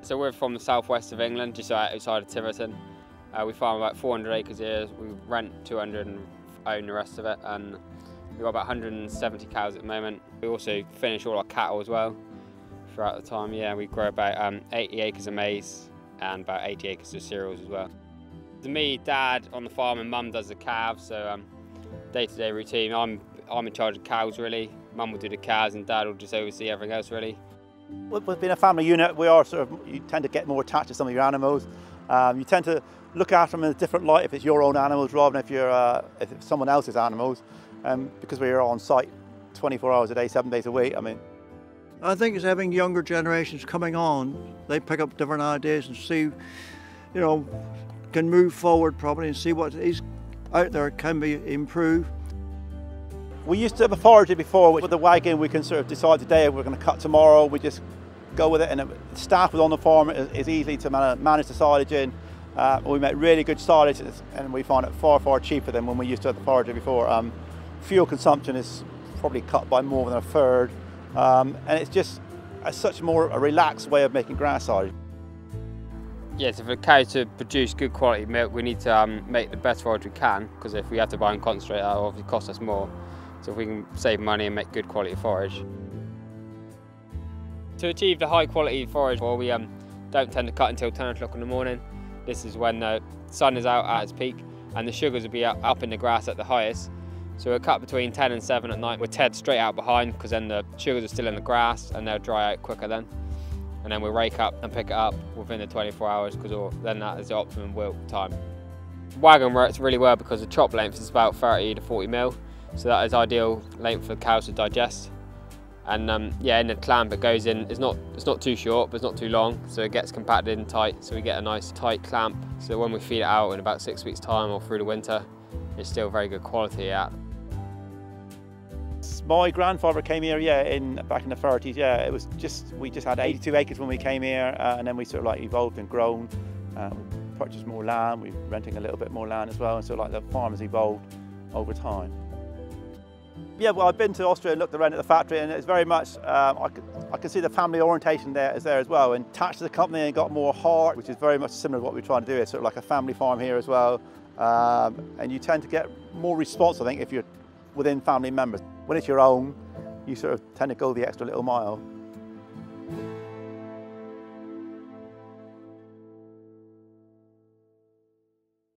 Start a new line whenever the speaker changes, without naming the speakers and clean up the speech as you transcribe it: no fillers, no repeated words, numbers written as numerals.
So we're from the southwest of England, just outside of Tiverton. We farm about 400 acres here. We rent 200 and own the rest of it, and we've got about 170 cows at the moment. We also finish all our cattle as well throughout the time. Yeah, we grow about 80 acres of maize and about 80 acres of cereals as well. To me, Dad on the farm and Mum does the calves, so day-to-day routine. I'm in charge of cows really. Mum will do the calves and Dad will just oversee everything else really.
With being a family unit, you tend to get more attached to some of your animals. You tend to look after them in a different light if it's your own animals rather than if it's someone else's animals. Because we're on site 24 hours a day, 7 days a week.
I think it's having younger generations coming on. They pick up different ideas and see, can move forward probably and see what is out there can be improved.
We used to have a forager before, with the wagon we can sort of decide today we're going to cut tomorrow, we just go with it, and the staff on the farm is easy to manage the silage in. We make really good silage and we find it far, far cheaper than when we used to have the forager before. Fuel consumption is probably cut by more than a third, and it's just such a relaxed way of making grass silage.
Yeah, so for the cow to produce good quality milk, we need to make the best forage we can, because if we have to buy and concentrate, that will obviously cost us more. So if we can save money and make good quality forage. To achieve the high quality forage, well, we don't tend to cut until 10 o'clock in the morning. This is when the sun is out at its peak and the sugars will be up in the grass at the highest. So we'll cut between 10 and 7 at night with Ted straight out behind, because then the sugars are still in the grass and they'll dry out quicker then. And then we'll rake up and pick it up within the 24 hours, because then that is the optimum wilt time. Wagon works really well because the chop length is about 30 to 40 mil. So that is ideal length for cows to digest. And yeah, in the clamp it goes in, it's not too short, but it's not too long, so it gets compacted in tight, so we get a nice tight clamp. So when we feed it out in about 6 weeks' time or through the winter, it's still very good quality.
My grandfather came here, back in the 30s. Yeah, we just had 82 acres when we came here, and then we sort of evolved and grown. Purchased more land, we're renting a little bit more land as well, and so the farm has evolved over time. Yeah, well, I've been to Austria and looked around at the factory, and it's very much, I can see the family orientation there as well, and attached to the company and got more heart, which is very much similar to what we're trying to do. It's sort of like a family farm here as well, and you tend to get more response, I think, if you're within family members. When it's your own, you sort of tend to go the extra little mile.